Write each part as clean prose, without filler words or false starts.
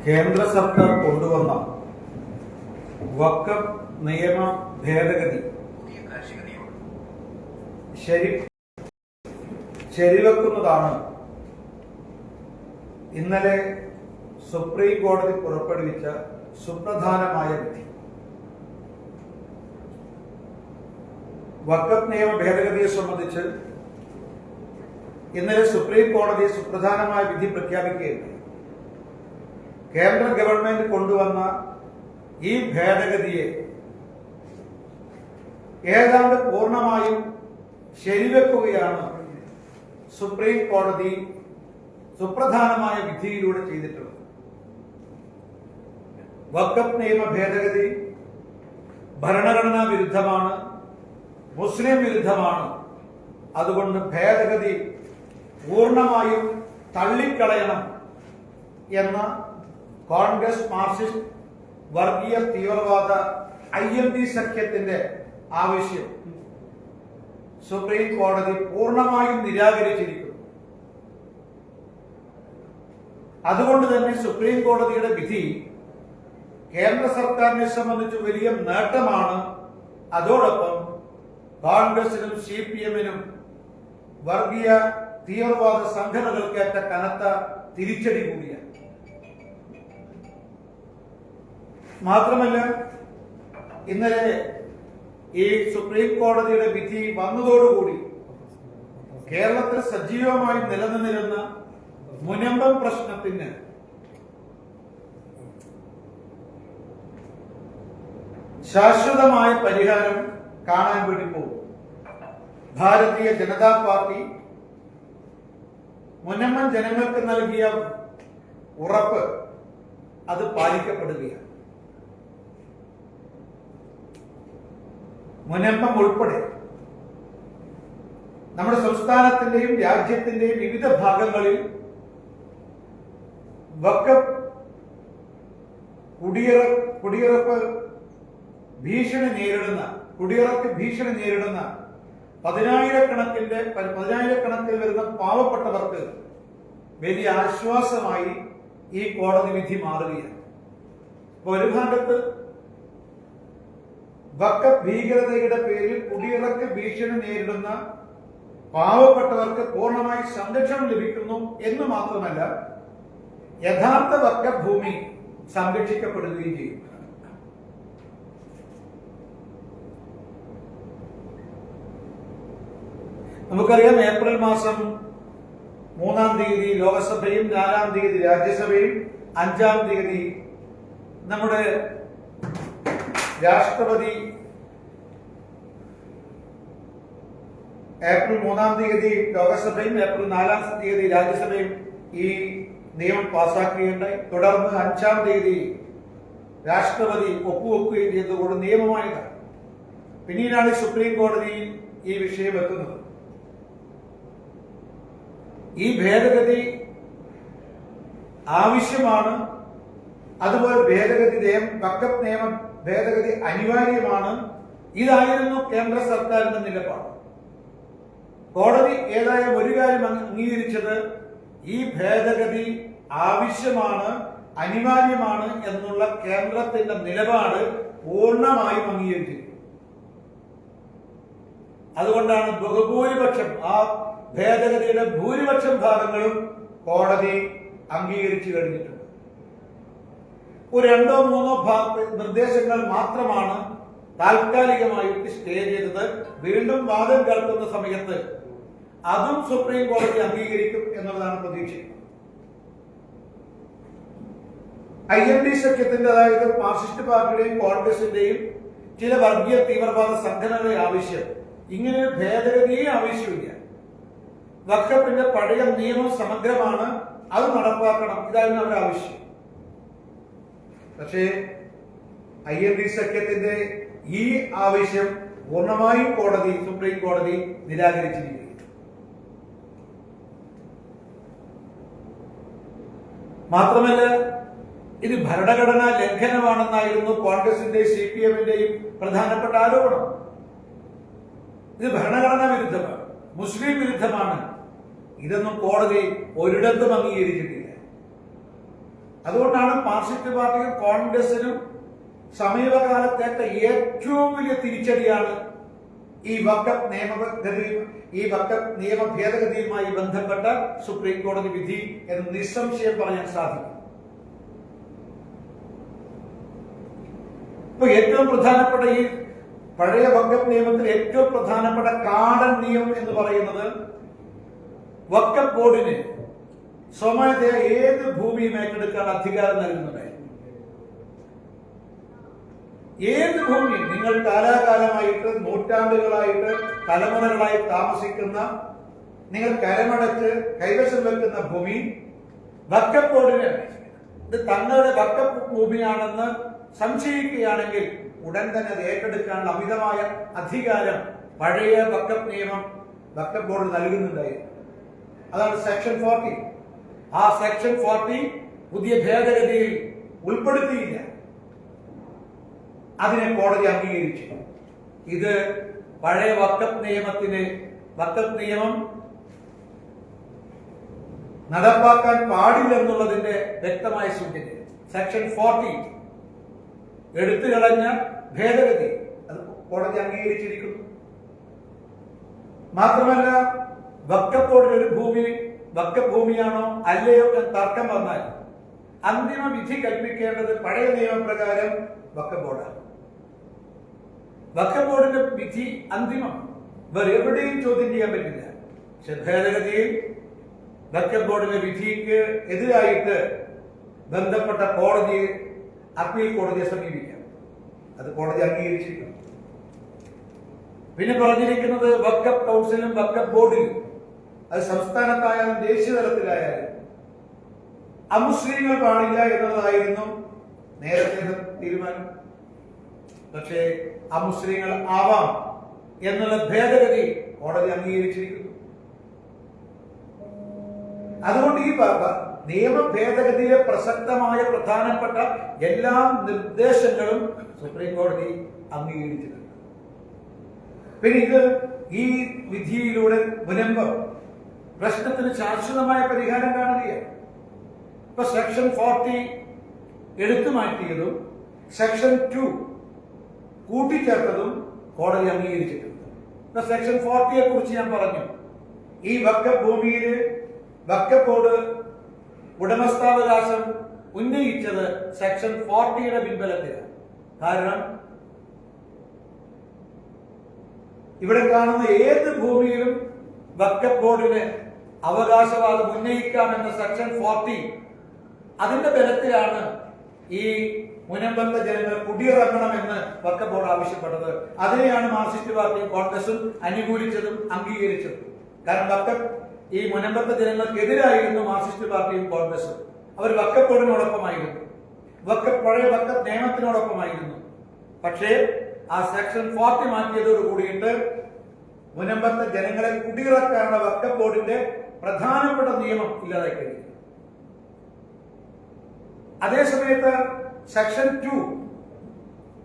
കേന്ദ്ര സർക്കാർ കൊണ്ടുവന്ന വഖഫ് നിയമ ഭേദഗതി ശരിവെക്കുന്നതാണ് ഇന്നലെ സുപ്രീം കോടതി പുറപ്പെടുവിച്ച സുപ്രധാനമായ വിധി. വഖഫ് നിയമ ഭേദഗതിയെ സംബന്ധിച്ച് ഇന്നലെ സുപ്രീം കോടതി സുപ്രധാനമായ വിധി പ്രഖ്യാപിക്കുകയുണ്ടായി. കേന്ദ്ര ഗവൺമെന്റ് കൊണ്ടുവന്ന ഈ ഭേദഗതിയെ ഏതാണ്ട് പൂർണ്ണമായും ശരിവെക്കുകയാണ് സുപ്രീം കോടതി സുപ്രധാനമായ വിധിയിലൂടെ ചെയ്തിട്ടുള്ളത്. വഖഫ് നിയമ ഭേദഗതി ഭരണഘടനാ വിരുദ്ധമാണ്, മുസ്ലിം വിരുദ്ധമാണ്. അതുകൊണ്ട് ഭേദഗതി പൂർണ്ണമായും തള്ളിക്കളയണം എന്ന കോൺഗ്രസ്, മാർക്സിസ്റ്റ്, വർഗീയ തീവ്രവാദ IMD സഖ്യത്തിന്റെ ആവശ്യം സുപ്രീം കോടതി പൂർണ്ണമായും നിരാകരിച്ചിരിക്കുന്നു. അതുകൊണ്ട് തന്നെ സുപ്രീം കോടതിയുടെ വിധി കേന്ദ്ര സർക്കാരിനെ സംബന്ധിച്ച് വലിയ നേട്ടമാണ്. അതോടൊപ്പം കോൺഗ്രസിനും CPM-നും വർഗീയ തീവ്രവാദ സംഘടനകൾക്കേറ്റ കനത്ത തിരിച്ചടി കൂടിയാണ്. മാത്രമല്ല, ഇന്നലെ ഈ സുപ്രീം കോടതിയുടെ വിധി വന്നതോടുകൂടി കേരളത്തിൽ സജീവമായി നിലനിന്നിരുന്ന മുനമ്പം പ്രശ്നത്തിന് ശാശ്വതമായ പരിഹാരം കാണാൻ വേണ്ടി പോകും. ഭാരതീയ ജനതാ പാർട്ടി മുനമ്പം ജനങ്ങൾക്ക് നൽകിയ ഉറപ്പ് അത് പാലിക്കപ്പെടുകയാണ്. മുനമ്പം ഉൾപ്പെടെ നമ്മുടെ സംസ്ഥാനത്തിന്റെയും രാജ്യത്തിന്റെയും വിവിധ ഭാഗങ്ങളിൽ വഖഫ് കുടിയിറക്ക് ഭീഷണി നേരിടുന്ന പതിനായിരക്കണക്കിൽ വരുന്ന പാവപ്പെട്ടവർക്ക് വലിയ ആശ്വാസമായി ഈ കോടതി വിധി മാറുകയാണ്. ഒരു ഭാഗത്ത് വഖഫ് ഭീകരതയുടെ പേരിൽ കുടിയിറക്ക് ഭീഷണി നേരിടുന്ന പാവപ്പെട്ടവർക്ക് പൂർണ്ണമായി സംരക്ഷണം ലഭിക്കുന്നു എന്ന് മാത്രമല്ല, യഥാർത്ഥ വഖഫ് ഭൂമി സംരക്ഷിക്കപ്പെടുകയും ചെയ്യും. നമുക്കറിയാം, ഏപ്രിൽ മാസം 3-ാം തീയതി ലോകസഭയും 4-ാം തീയതി രാജ്യസഭയും 5-ാം തീയതി നമ്മുടെ രാഷ്ട്രപതി ഏപ്രിൽ 3-ാം തീയതി ലോകസഭയും ഏപ്രിൽ 4-ാം തീയതി രാജ്യസഭയും ഈ നിയമം പാസാക്കുകയുണ്ടായി. തുടർന്ന് 5-ാം തീയതി രാഷ്ട്രപതി ഒപ്പുവെക്കുകയും ചെയ്തതുകൊണ്ട് നിയമമായതാണ്. പിന്നീടാണ് സുപ്രീം കോടതിയിൽ ഈ വിഷയം എത്തുന്നത്. ഈ ഭേദഗതി ആവശ്യമാണ്. അതുപോലെ വഖഫ് നിയമ ഭേദഗതി അനിവാര്യമാണ്. ഇതായിരുന്നു കേന്ദ്ര സർക്കാരിന്റെ നിലപാട്. കോടതി ഏതായാലും ഒരു കാര്യം അംഗീകരിച്ചത്, ഈ ഭേദഗതി ആവശ്യമാണ്, അനിവാര്യമാണ് എന്നുള്ള കേന്ദ്രത്തിന്റെ നിലപാട് പൂർണ്ണമായും അംഗീകരിച്ചിരിക്കുന്നു. അതുകൊണ്ടാണ് ബഹുഭൂരിപക്ഷം, ആ ഭേദഗതിയുടെ ഭൂരിപക്ഷം ഭാഗങ്ങളും കോടതി അംഗീകരിച്ചു കഴിഞ്ഞിട്ടുണ്ട്. ഒരു 2-3 നിർദ്ദേശങ്ങൾ മാത്രമാണ് താൽക്കാലികമായിട്ട് സ്റ്റേ ചെയ്തത്. വീണ്ടും വാദം കേൾക്കുന്ന സമയത്ത് അതും സുപ്രീം കോടതി അംഗീകരിക്കും എന്നുള്ളതാണ് പ്രതീക്ഷിക്കുന്നത്. IMD സഖ്യത്തിന്റെ, അതായത് മാർക്സിസ്റ്റ് പാർട്ടിയുടെയും കോൺഗ്രസിന്റെയും ചില വർഗീയ തീവ്രവാദ സംഘടനകളുടെ ആവശ്യം ഇങ്ങനെ ഭേദഗതിയെ ആവശ്യമില്ല. വഖഫിന്റെ പഴയ നിയമം സമഗ്രമാണ്, അത് നടപ്പാക്കണം, ഇതായിരുന്നു അവരുടെ ആവശ്യം. പക്ഷേ IMD സഖ്യത്തിന്റെ ഈ ആവശ്യം പൂർണ്ണമായും സുപ്രീം കോടതി നിരാകരിച്ചിരിക്കുകയാണ്. മാത്രമല്ല, ഇത് ഭരണഘടനാ ലംഘനമാണെന്നായിരുന്നു കോൺഗ്രസിന്റെയും CPM-ന്റെയും പ്രധാനപ്പെട്ട ആരോപണം. ഇത് ഭരണഘടനാ വിരുദ്ധമാണ്, മുസ്ലിം വിരുദ്ധമാണ്. ഇതൊന്നും കോടതി ഒരിടത്തും അംഗീകരിച്ചിട്ടില്ല. അതുകൊണ്ടാണ് മാർക്സിസ്റ്റ് പാർട്ടിയും കോൺഗ്രസിനും സമീപകാലത്തേറ്റ ഏറ്റവും വലിയ തിരിച്ചടിയാണ് ഈ വഖഫ് നിയമഗതിയും ഈ വഖഫ് നിയമ ഭേദഗതിയുമായി ബന്ധപ്പെട്ട സുപ്രീം കോടതി വിധി എന്ന് നിസ്സംശയം പറയാൻ സാധിക്കും. ഇപ്പൊ ഏറ്റവും പ്രധാനപ്പെട്ട ഈ പഴയ വഖഫ് നിയമത്തിൽ ഏറ്റവും പ്രധാനപ്പെട്ട കാടൻ നിയമം എന്ന് പറയുന്നത് വഖഫ് ബോർഡിന് സ്വമേധയാ ഏത് ഭൂമിയും ഏറ്റെടുക്കാൻ അധികാരം നൽകുന്നുണ്ടായിരുന്നു. ഏത് ഭൂമിയും നിങ്ങൾ കാലാകാലമായിട്ട് നൂറ്റാണ്ടുകളായിട്ട് തലമുറകളായി താമസിക്കുന്ന നിങ്ങൾ കരമടച്ച് കൈവശം വെക്കുന്ന ഭൂമി വഖഫ് ബോർഡിന് ഇത് തങ്ങളുടെ വഖഫ് ഭൂമിയാണെന്ന് സംശയിക്കുകയാണെങ്കിൽ ഉടൻ തന്നെ അത് ഏറ്റെടുക്കാനുള്ള അമിതമായ അധികാരം പഴയ വഖഫ് നിയമം വഖഫ് ബോർഡ് നൽകുന്നുണ്ടായിരുന്നു. അതാണ് സെക്ഷൻ 40. ആ സെക്ഷൻ 40 പുതിയ ഭേദഗതിയിൽ ഉൾപ്പെടുത്തിയില്ല. അതിനെ കോടതി അംഗീകരിച്ചു. ഇത് പഴയ വഖഫ് നിയമം നടപ്പാക്കാൻ പാടില്ലെന്നുള്ളതിന്റെ വ്യക്തമായ സൂചന. സെക്ഷൻ 40 എടുത്തു കളഞ്ഞ ഭേദഗതി അത് കോടതി അംഗീകരിച്ചിരിക്കുന്നു. മാത്രമല്ല വഖഫ് ബോർഡിന് ഒരു ഭൂമി വഖഫ് ഭൂമിയാണോ അല്ലയോ എന്ന് തർക്കം വന്നാൽ അന്തിമ വിധി കൽപ്പിക്കേണ്ടത് പഴയ നിയമപ്രകാരം വഖഫ് ബോർഡാണ്. വഖഫ് ബോർഡിന്റെ വിധി അന്തിമം വേറെ എവിടെയും ചോദ്യം ചെയ്യാൻ പറ്റില്ല. പക്ഷെ ഭേദഗതിയിൽ വഖഫ് ബോർഡിന്റെ വിധിക്ക് എതിരായിട്ട് ബന്ധപ്പെട്ട കോടതിയെ അപ്പീൽ കോടതിയെ സമീപിക്കാം. അത് കോടതി അംഗീകരിച്ചിരിക്കുന്നു. പിന്നെ പറഞ്ഞിരിക്കുന്നത് വഖഫ് കൗൺസിലും വഖഫ് ബോർഡിലും അത് സംസ്ഥാനത്തായാലും ദേശീയ തലത്തിലായാലും അമുസ്ലിങ്ങൾ പാടില്ല എന്നുള്ളതായിരുന്നു നേരത്തെ തീരുമാനം. പക്ഷേ അമുസ്ലിങ്ങൾ ആവാം എന്നുള്ള ഭേദഗതി കോടതി അംഗീകരിച്ചിരിക്കുന്നു. അതുകൊണ്ട് ഈ നിയമ ഭേദഗതിയിലെ പ്രസക്തമായ പ്രധാനപ്പെട്ട എല്ലാ നിർദ്ദേശങ്ങളും സുപ്രീം കോടതി അംഗീകരിച്ചിട്ടുണ്ട്. പിന്നെ ഇത് ഈ വിധിയിലൂടെ മുനമ്പം പ്രശ്നത്തിന് ശാശ്വതമായ പരിഹാരം കാണുകയാണ്. ഇപ്പൊ സെക്ഷൻ 40 എടുത്തു മാറ്റിയതും സെക്ഷൻ 2 കൂട്ടിച്ചേർത്തതും കോടതി അംഗീകരിച്ചിട്ടുണ്ട്. ഇപ്പൊ സെക്ഷൻ 40യെ കുറിച്ച് ഞാൻ പറഞ്ഞു. ഈ വഖഫ് ഭൂമിയിൽ വഖഫ് ബോർഡ് ഉടമസ്ഥാവകാശം ഉന്നയിച്ചത് സെക്ഷൻ 40യുടെ പിൻബലത്തിലാണ്. കാരണം ഇവിടെ കാണുന്ന ഏത് ഭൂമിയിലും വഖഫ് ബോർഡിന് അവകാശവാദം ഉന്നയിക്കാമെന്ന സെക്ഷൻ 40 അതിന്റെ ബലത്തിലാണ് ഈ മുനമ്പത്തെ ജനങ്ങൾ കുടിയിറങ്ങണമെന്ന് വഖഫ് ബോർഡ് ആവശ്യപ്പെട്ടത്. അതിനെയാണ് മാർക്സിസ്റ്റ് പാർട്ടിയും കോൺഗ്രസും അനുകൂലിച്ചതും അംഗീകരിച്ചതും. കാരണം വഖഫ് ഈ മുനമ്പത്തെ ജനങ്ങൾക്കെതിരായിരുന്നു മാർക്സിസ്റ്റ് പാർട്ടിയും കോൺഗ്രസും. അവർ വഖഫ് ബോർഡിനോടൊപ്പമായിരുന്നു, പഴയ വഖഫ് നിയമത്തിനോടൊപ്പമായിരുന്നു. പക്ഷേ ആ സെക്ഷൻ 40 മാറ്റിയതോട് കൂടിയിട്ട് മുനമ്പത്തെ ജനങ്ങളെ കുടിയിറക്കാനുള്ള വഖഫ് ബോർഡിന്റെ പ്രധാനപ്പെട്ട നിയമം ഇല്ലാതായി കഴിഞ്ഞു. അതേസമയത്ത് സെക്ഷൻ 2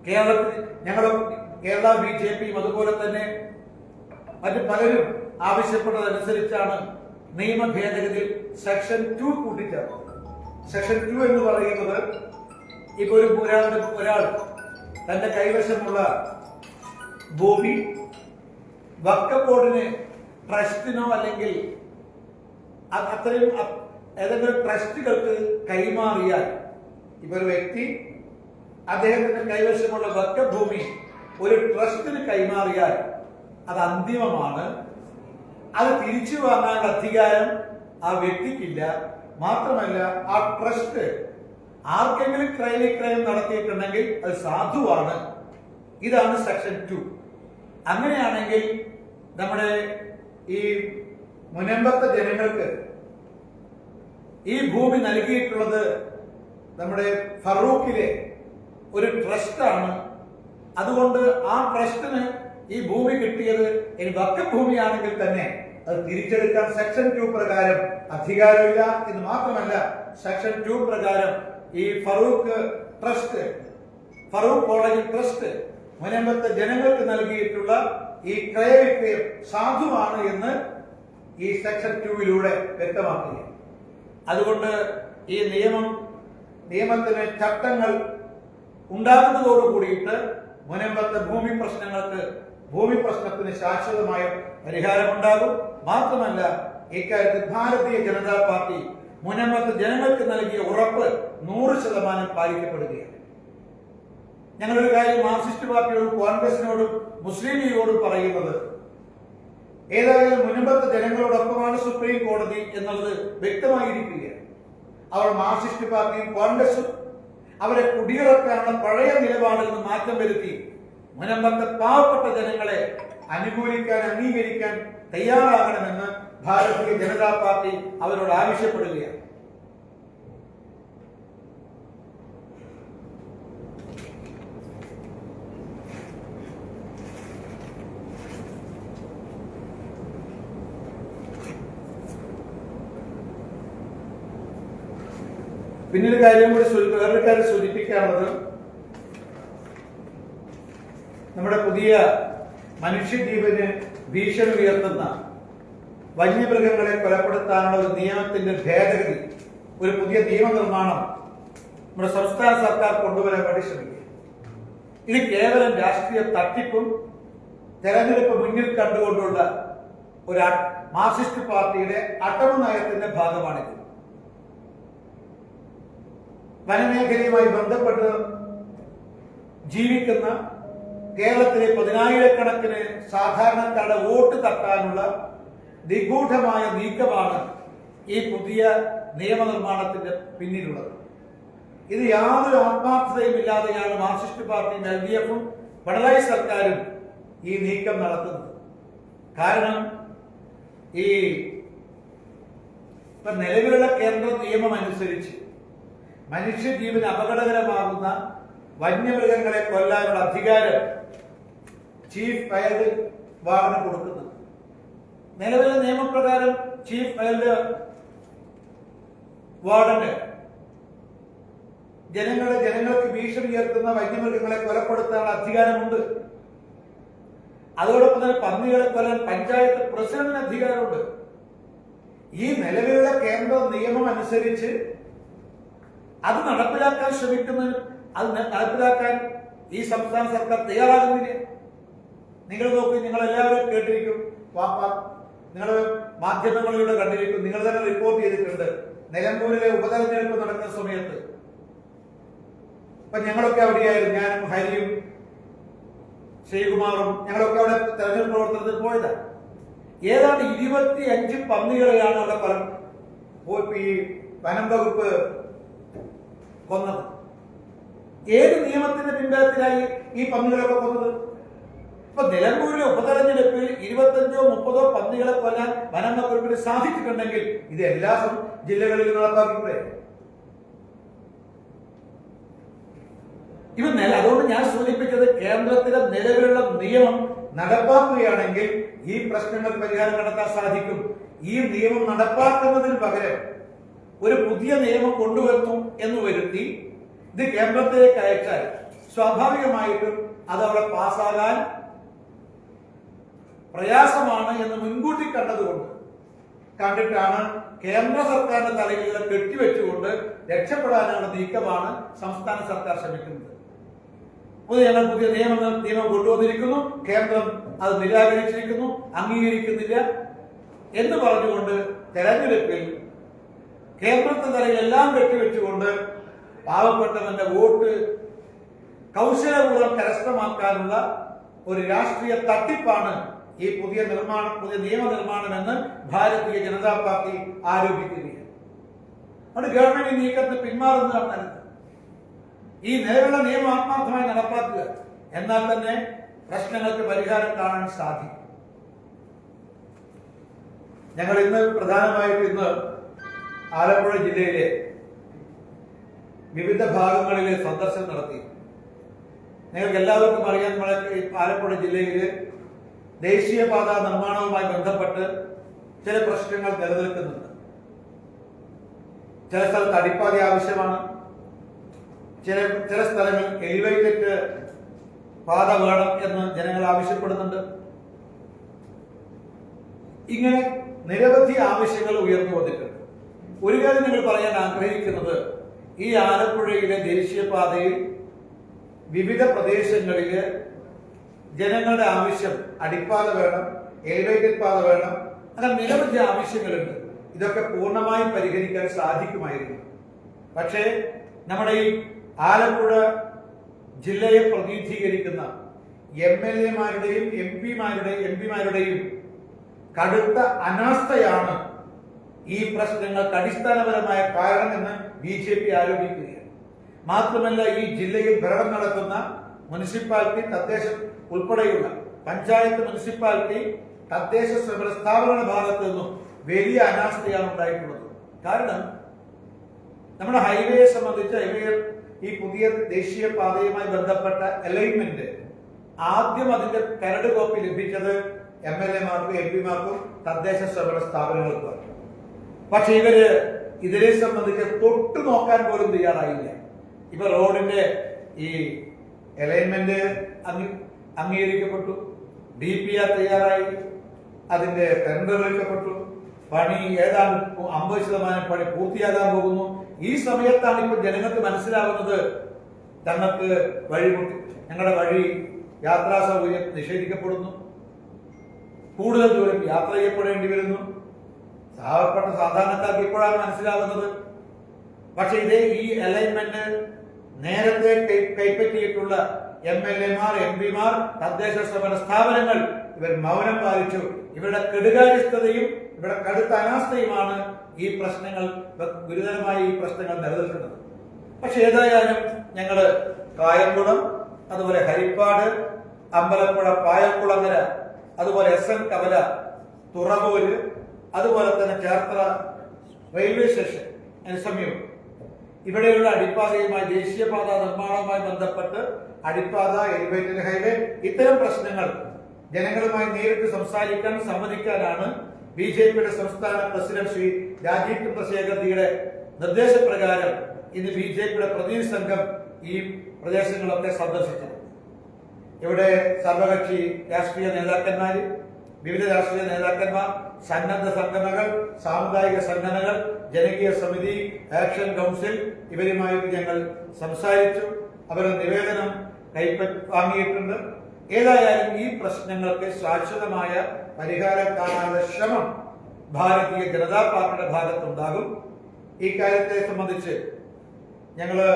കേരളത്തിൽ കേരള BJPയും അതുപോലെ തന്നെ മറ്റു പലരും ആവശ്യപ്പെട്ടതനുസരിച്ചാണ് നിയമ ഭേദഗതിയിൽ സെക്ഷൻ 2 കൂട്ടിച്ചേർത്തത്. സെക്ഷൻ 2 എന്ന് പറയുന്നത് ഇപ്പൊ ഒരാൾ തന്റെ കൈവശമുള്ള ഭൂമി വഖഫ് ബോർഡിന് ട്രസ്റ്റിനോ അല്ലെങ്കിൽ അത്രയും ഏതെങ്കിലും ട്രസ്റ്റുകൾക്ക് കൈമാറിയാൽ, ഇപ്പൊ ഒരു വ്യക്തി അദ്ദേഹത്തിന്റെ കൈവശമുള്ള വഖഫ് ഭൂമി ഒരു ട്രസ്റ്റിന് കൈമാറിയാൽ അത് അന്തിമമാണ്. അത് തിരിച്ചു വാങ്ങാനുള്ള അധികാരം ആ വ്യക്തിക്കില്ല. മാത്രമല്ല ആ ട്രസ്റ്റ് ആർക്കെങ്കിലും ക്രയവിക്രയം നടത്തിയിട്ടുണ്ടെങ്കിൽ അത് സാധുവാണ്. ഇതാണ് സെക്ഷൻ 2. അങ്ങനെയാണെങ്കിൽ നമ്മുടെ ഈ മുനമ്പത്തെ ജനങ്ങൾക്ക് ഈ ഭൂമി നൽകിയിട്ടുള്ളത് നമ്മുടെ ഫറൂഖിലെ ഒരു ട്രസ്റ്റാണ്. അതുകൊണ്ട് ആ ട്രസ്റ്റിന് ഈ ഭൂമി കിട്ടിയത് ഇനി വഖഫ് ഭൂമിയാണെങ്കിൽ തന്നെ അത് തിരിച്ചെടുക്കാൻ സെക്ഷൻ 2 പ്രകാരം അധികാരമില്ല എന്ന് മാത്രമല്ല, സെക്ഷൻ 2 പ്രകാരം ഈ ഫറൂഖ് കോളേജ് ട്രസ്റ്റ് മുനമ്പത്തെ ജനങ്ങൾക്ക് നൽകിയിട്ടുള്ള ഈ ക്രയവിക്രയം സാധുവാണ് എന്ന് ഈ സെക്ഷൻ 2 വ്യക്തമാക്കുക. അതുകൊണ്ട് ഈ നിയമം നിയമത്തിന് ചട്ടങ്ങൾ ഉണ്ടാകുന്നതോട് കൂടിയിട്ട് മുനമ്പത്തെ ഭൂമി പ്രശ്നത്തിന് ശാശ്വതമായ പരിഹാരമുണ്ടാകും. മാത്രമല്ല, ഇക്കാര്യത്തിൽ ഭാരതീയ ജനതാ പാർട്ടി മുനമ്പത്ത് ജനങ്ങൾക്ക് നൽകിയ ഉറപ്പ് 100% പാലിക്കപ്പെടുകയാണ്. ഞങ്ങളൊരു കാര്യം മാർക്സിസ്റ്റ് പാർട്ടിയോടും കോൺഗ്രസിനോടും മുസ്ലിം ലീഗോടും പറയുന്നത്, ഏതായാലും മുനമ്പത്തെ ജനങ്ങളോടൊപ്പമാണ് സുപ്രീം കോടതി എന്നുള്ളത് വ്യക്തമായിരിക്കുകയാണ്. അവർ മാർക്സിസ്റ്റ് പാർട്ടിയും കോൺഗ്രസും അവരെ കുടിയിറക്കാനുള്ള പഴയ നിലപാടിൽ നിന്ന് മാറ്റം വരുത്തി മുനമ്പത്തെ പാവപ്പെട്ട ജനങ്ങളെ അംഗീകരിക്കാൻ തയ്യാറാകണമെന്ന് ഭാരതീയ ജനതാ പാർട്ടി അവരോട് ആവശ്യപ്പെടുകയാണ്. പിന്നൊരു കാര്യം കൂടി വേറൊരു കാര്യം സൂചിപ്പിക്കാനുള്ളത്, നമ്മുടെ പുതിയ മനുഷ്യജീവന് ഭീഷണി ഉയർത്തുന്ന വന്യമൃഗങ്ങളെ കൊലപ്പെടുത്താനുള്ള ഒരു നിയമത്തിന്റെ ഭേദഗതി, ഒരു പുതിയ നിയമനിർമ്മാണം നമ്മുടെ സംസ്ഥാന സർക്കാർ കൊണ്ടുവരാൻ വേണ്ടി ശ്രമിക്കുക. ഇത് കേവലം രാഷ്ട്രീയ തട്ടിപ്പും തെരഞ്ഞെടുപ്പ് മുന്നിൽ കണ്ടുകൊണ്ടുള്ള ഒരു മാർക്സിസ്റ്റ് പാർട്ടിയുടെ അടവ് നയത്തിന്റെ ഭാഗമാണിത്. വനമേഖലയുമായി ബന്ധപ്പെട്ട് ജീവിക്കുന്ന കേരളത്തിലെ 10,000-കണക്കിന് സാധാരണക്കാരുടെ വോട്ട് തട്ടാനുള്ള നിഗൂഢമായ നീക്കമാണ് ഈ പുതിയ നിയമനിർമ്മാണത്തിന്റെ പിന്നിലുള്ളത്. ഇത് യാതൊരു ആത്മാർത്ഥതയും ഇല്ലാതെയാണ് മാർക്സിസ്റ്റ് പാർട്ടിയും LDF-ഉം പിണറായി സർക്കാരും ഈ നീക്കം നടത്തുന്നത്. കാരണം ഈ നിലവിലുള്ള കേന്ദ്ര നിയമം അനുസരിച്ച് മനുഷ്യജീവന് അപകടകരമാകുന്ന വന്യമൃഗങ്ങളെ കൊല്ലാനുള്ള അധികാരം ചീഫ് വൈൽഡ് വാർഡന് കൊടുക്കുന്നത്. നിലവിലെ നിയമപ്രകാരം ചീഫ് വൈൽഡ് വാർഡന് ജനങ്ങൾക്ക് ഭീഷണി ഉയർത്തുന്ന വന്യമൃഗങ്ങളെ കൊലപ്പെടുത്താനുള്ള അധികാരമുണ്ട്. അതോടൊപ്പം തന്നെ പന്നികളെ കൊല്ലാൻ പഞ്ചായത്ത് പ്രസിഡന്റിന് അധികാരമുണ്ട്. ഈ നിലവിലുള്ള കേന്ദ്ര നിയമം അനുസരിച്ച് അത് നടപ്പിലാക്കാൻ ഈ സംസ്ഥാന സർക്കാർ തയ്യാറാകുന്നില്ല. നിങ്ങൾ നോക്കി, നിങ്ങൾ എല്ലാവരും കേട്ടിരിക്കും, നിങ്ങൾ മാധ്യമങ്ങളിലൂടെ കണ്ടിരിക്കും, നിങ്ങൾ തന്നെ റിപ്പോർട്ട് ചെയ്തിട്ടുണ്ട്. നിലമ്പൂരിലെ ഉപതെരഞ്ഞെടുപ്പ് നടക്കുന്ന സമയത്ത് ഇപ്പൊ ഞങ്ങളൊക്കെ അവിടെയായിരുന്നു, ഞാനും ഹരിയും ശ്രീകുമാറും ഞങ്ങളൊക്കെ അവിടെ തെരഞ്ഞെടുപ്പ് പ്രവർത്തനത്തിൽ പോയതാണ്. ഏതാണ്ട് 25 പന്നികളെയാണ് അവിടെ ഈ വനം വകുപ്പ് കൊന്നത്. ഏത് നിയമത്തിന്റെ പിൻബലത്തിലായി ഈ പന്നികളൊക്കെ കൊന്നത്? ഇപ്പൊ നിലമ്പൂരിലെ ഉപതെരഞ്ഞെടുപ്പിൽ 25-30 പന്നികളെ കൊല്ലാൻ വനം വകുപ്പിന് സാധിച്ചിട്ടുണ്ടെങ്കിൽ ഇത് എല്ലാ ജില്ലകളിലും നടപ്പാക്കിക്കൂടെ? അതുകൊണ്ട് ഞാൻ സൂചിപ്പിച്ചത്, കേന്ദ്രത്തിലെ നിലവിലുള്ള നിയമം നടപ്പാക്കുകയാണെങ്കിൽ ഈ പ്രശ്നങ്ങൾ പരിഹാരം കണ്ടെത്താൻ സാധിക്കും. ഈ നിയമം നടപ്പാക്കുന്നതിന് പകരം ഒരു പുതിയ നിയമം കൊണ്ടുവന്നു എന്ന് വരുത്തി ഇത് കേന്ദ്രത്തിലേക്ക് അയച്ചാൽ സ്വാഭാവികമായിട്ടും അത് അവിടെ പാസ്സാകാൻ പ്രയാസമാണ് എന്ന് മുൻകൂട്ടി കണ്ടിട്ടാണ് കേന്ദ്ര സർക്കാരിന്റെ തലയിലെ കെട്ടിവെച്ചുകൊണ്ട് രക്ഷപ്പെടാനുള്ള നീക്കമാണ് സംസ്ഥാന സർക്കാർ ശ്രമിക്കുന്നത്. ഞങ്ങൾ പുതിയ നിയമം കൊണ്ടുവന്നിരിക്കുന്നു, കേന്ദ്രം അത് നിരാകരിച്ചിരിക്കുന്നു, അംഗീകരിക്കുന്നില്ല എന്ന് പറഞ്ഞുകൊണ്ട് തെരഞ്ഞെടുപ്പിൽ കേന്ദ്രത്തിന്റെ തലയിൽ എല്ലാം കെട്ടിവെച്ചുകൊണ്ട് പാവപ്പെട്ടവന്റെ വോട്ട് കൗശലപൂർവ്വം കരസ്ഥമാക്കാനുള്ള ഒരു രാഷ്ട്രീയ തട്ടിപ്പാണ് ഈ പുതിയ നിയമനിർമ്മാണം എന്ന് ഭാരതീയ ജനതാ പാർട്ടി ആരോപിക്കുകയാണ്. അതുകൊണ്ട് ഗവൺമെന്റ് ഈ നീക്കത്തിന് പിന്മാറുന്നതാണ്. ഈ നിലവിലുള്ള നിയമം ആത്മാർത്ഥമായി നടപ്പാക്കുക, എന്നാൽ തന്നെ പ്രശ്നങ്ങൾക്ക് പരിഹാരം കാണാൻ സാധിക്കും. ഞങ്ങൾ ഇന്ന് ആലപ്പുഴ ജില്ലയിലെ വിവിധ ഭാഗങ്ങളിലെ സന്ദർശനം നടത്തി. നിങ്ങൾക്ക് എല്ലാവർക്കും അറിയാം, നമ്മളെ ആലപ്പുഴ ജില്ലയില് ദേശീയപാത നിർമ്മാണവുമായി ബന്ധപ്പെട്ട് ചില പ്രശ്നങ്ങൾ നിലനിൽക്കുന്നുണ്ട്. ചില സ്ഥലത്ത് അടിപ്പാത ആവശ്യമാണ്, ചില സ്ഥലങ്ങളിൽ എലിവേറ്റഡ് പാത വേണം എന്ന് ജനങ്ങൾ ആവശ്യപ്പെടുന്നുണ്ട്. ഇങ്ങനെ നിരവധി ആവശ്യങ്ങൾ ഉയർന്നു വന്നിട്ടുണ്ട്. ഒരു കാര്യം നിങ്ങൾ പറയാൻ ആഗ്രഹിക്കുന്നത്, ഈ ആലപ്പുഴയിലെ ദേശീയപാതയിൽ വിവിധ പ്രദേശങ്ങളിൽ ജനങ്ങളുടെ ആവശ്യം അടിപ്പാത വേണം, എലിവേറ്റഡ് പാത വേണം, അങ്ങനെ നിരവധി ആവശ്യങ്ങളുണ്ട്. ഇതൊക്കെ പൂർണ്ണമായും പരിഹരിക്കാൻ സാധിക്കുമായിരുന്നു. പക്ഷേ നമ്മുടെ ഈ ആലപ്പുഴ ജില്ലയെ പ്രതിനിധീകരിക്കുന്ന MLA-മാരുടെയും MP-മാരുടെയും കടുത്ത അനാസ്ഥയാണ് ഈ പ്രശ്നങ്ങൾക്ക് അടിസ്ഥാനപരമായ കാരണമെന്ന് BJP ആരോപിക്കുകയാണ്. മാത്രമല്ല, ഈ ജില്ലയിൽ ഭരണം നടത്തുന്ന മുനിസിപ്പാലിറ്റി, തദ്ദേശം ഉൾപ്പെടെയുള്ള പഞ്ചായത്ത്, മുനിസിപ്പാലിറ്റി, തദ്ദേശ സ്വയംഭരണ സ്ഥാപന ഭാഗത്ത് നിന്നും വലിയ അനാസ്ഥയാണ് ഉണ്ടായിട്ടുള്ളത്. കാരണം നമ്മുടെ ഹൈവേയെ സംബന്ധിച്ച് ഈ പുതിയ ദേശീയപാതയുമായി ബന്ധപ്പെട്ട അലൈൻമെന്റ് ആദ്യം അതിന്റെ കരട് കോപ്പി ലഭിച്ചത് MLA-മാർക്കും MP-മാർക്കും തദ്ദേശ സ്വയംഭരണ സ്ഥാപനങ്ങൾക്കുമാണ്. പക്ഷെ ഇതിനെ സംബന്ധിച്ച് തൊട്ടു നോക്കാൻ പോലും തയ്യാറായില്ല. ഇപ്പൊ റോഡിന്റെ ഈ അലൈൻമെന്റ് അംഗീകരിക്കപ്പെട്ടു, DPR തയ്യാറായി, അതിന്റെ ടെൻഡർ വിളിക്കപ്പെട്ടു, പണി ഏതാണ്ട് 50% പണി പൂർത്തിയാകാൻ പോകുന്നു. ഈ സമയത്താണ് ഇപ്പൊ ജനങ്ങൾക്ക് മനസ്സിലാവുന്നത് തങ്ങൾക്ക് ഞങ്ങളുടെ വഴി യാത്രാ സൗകര്യം നിഷേധിക്കപ്പെടുന്നു, കൂടുതൽ ദൂരം യാത്ര ചെയ്യപ്പെടേണ്ടി വരുന്നു. പാവപ്പെട്ട സാധാരണക്കാർക്ക് ഇപ്പോഴാണ് മനസ്സിലാകുന്നത്. പക്ഷെ ഈ അലൈൻമെന്റ് നേരത്തെ കൈപ്പറ്റിയിട്ടുള്ള MLA-മാർ, MP-മാർ, തദ്ദേശ സ്വയംഭരണ സ്ഥാപനങ്ങൾ ഇവർ മൗനം പാലിച്ചു. ഇവരുടെ കെടുകാര്യസ്ഥതയും ഇവരുടെ കടുത്ത അനാസ്ഥയുമാണ് ഈ പ്രശ്നങ്ങൾ, ഗുരുതരമായ ഈ പ്രശ്നങ്ങൾ നിലനിൽക്കുന്നത്. പക്ഷെ ഏതായാലും ഞങ്ങള് കായംകുളം, അതുപോലെ ഹരിപ്പാട്, അമ്പലപ്പുഴ, പായക്കുളങ്ങര, അതുപോലെ SN കവല, തുറവൂര്, അതുപോലെ തന്നെ ചേർത്തല റെയിൽവേ സ്റ്റേഷൻ സമീപം ഇവിടെയുള്ള അടിപ്പാതയുമായി, ദേശീയപാത നിർമ്മാണവുമായി ബന്ധപ്പെട്ട് അടിപ്പാത, എലിവേറ്റഡ് ഹൈവേ, ഇത്തരം പ്രശ്നങ്ങൾ ജനങ്ങളുമായി നേരിട്ട് സംസാരിക്കാൻ സമ്മതിക്കാനാണ് BJP-യുടെ സംസ്ഥാന പ്രസിഡന്റ് ശ്രീ രാജീവ് ചന്ദ്രശേഖർജിയുടെ നിർദ്ദേശപ്രകാരം ഇന്ന് BJP-യുടെ പ്രതിനിധി സംഘം ഈ പ്രദേശങ്ങളൊക്കെ സന്ദർശിച്ചത്. ഇവിടെ സർവകക്ഷി രാഷ്ട്രീയ നേതാക്കന്മാര്, വിവിധ രാഷ്ട്രീയ നേതാക്കന്മാർ, സന്നദ്ധ സംഘടനകൾ, സാമുദായിക സംഘടനകൾ, ജനകീയ സമിതി, ആക്ഷൻ കൗൺസിൽ, ഇവരുമായിട്ട് ഞങ്ങൾ സംസാരിച്ചു. അവരുടെ നിവേദനം വാങ്ങിയിട്ടുണ്ട്. ഏതായാലും ഈ പ്രശ്നങ്ങൾക്ക് ശാശ്വതമായ പരിഹാരം കാണാനുള്ള ശ്രമം ഭാരതീയ ജനതാ പാർട്ടിയുടെ ഭാഗത്തുണ്ടാകും. ഈ കാര്യത്തെ സംബന്ധിച്ച് ഞങ്ങള്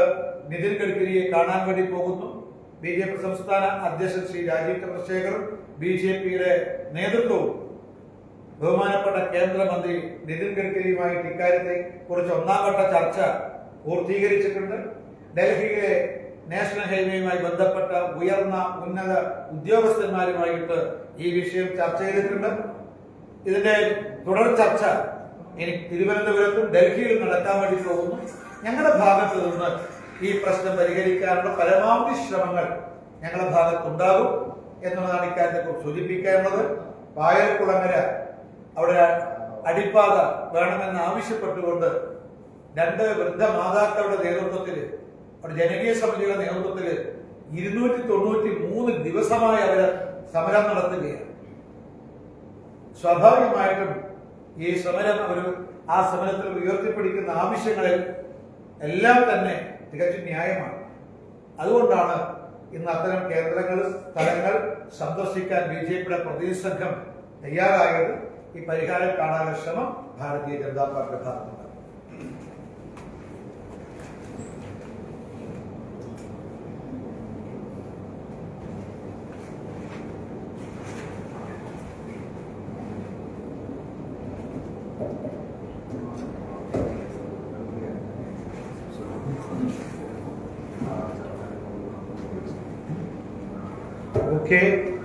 നിതിൻ ഗഡ്കരിയെ കാണാൻ വേണ്ടി പോകുന്നു. BJP സംസ്ഥാന അധ്യക്ഷൻ ശ്രീ രാജീവ് ചന്ദ്രശേഖറും BJP-യുടെ നേതൃത്വവും ബഹുമാനപ്പെട്ട കേന്ദ്രമന്ത്രി നിതിൻ ഗഡ്കരിയുമായിട്ട് ഇക്കാര്യത്തെ കുറിച്ച് ഒന്നാംഘട്ട ചർച്ച പൂർത്തീകരിച്ചിട്ടുണ്ട്. ഡൽഹിയിലെ നാഷണൽ ഹൈവേയുമായി ബന്ധപ്പെട്ട ഉന്നത ഉദ്യോഗസ്ഥന്മാരുമായിട്ട് ഈ വിഷയം ചർച്ച ചെയ്തിട്ടുണ്ട്. ഇതിന്റെ തുടർ ചർച്ച ഇനി തിരുവനന്തപുരത്തും ഡൽഹിയിലും നടക്കാൻ വേണ്ടി പോകുന്നു. ഞങ്ങളുടെ ഭാഗത്ത് നിന്ന് ഈ പ്രശ്നം പരിഹരിക്കാനുള്ള പരമാവധി ശ്രമങ്ങൾ ഞങ്ങളുടെ ഭാഗത്തുണ്ടാകും എന്നുള്ളതാണ് ഇക്കാര്യത്തെ കുറിച്ച് സൂചിപ്പിക്കാനുള്ളത്. പായൽക്കുളങ്ങര അവിടെ അടിപ്പാത വേണമെന്ന് ആവശ്യപ്പെട്ടുകൊണ്ട് 2 വൃദ്ധ മാതാക്കളുടെ നേതൃത്വത്തിൽ, അവിടെ ജനകീയ സമിതിയുടെ നേതൃത്വത്തിൽ 293 ദിവസമായി അവര് സമരം നടത്തുകയാണ്. സ്വാഭാവികമായിട്ടും ഈ സമരം ആ സമരത്തിൽ ഉയർത്തിപ്പിടിക്കുന്ന ആവശ്യങ്ങളിൽ എല്ലാം തന്നെ തികച്ചും ന്യായമാണ്. അതുകൊണ്ടാണ് ഇന്ന് അത്തരം കേന്ദ്രങ്ങൾ, സ്ഥലങ്ങൾ സന്ദർശിക്കാൻ BJP-യുടെ പ്രതിനിധി സംഘം തയ്യാറായത്. ഈ പരിഹാരം കാണാനുള്ള ശ്രമം ഭാരതീയ ജനതാ പാർട്ടിയുടെ ഭാഗത്തുണ്ട്. Okay.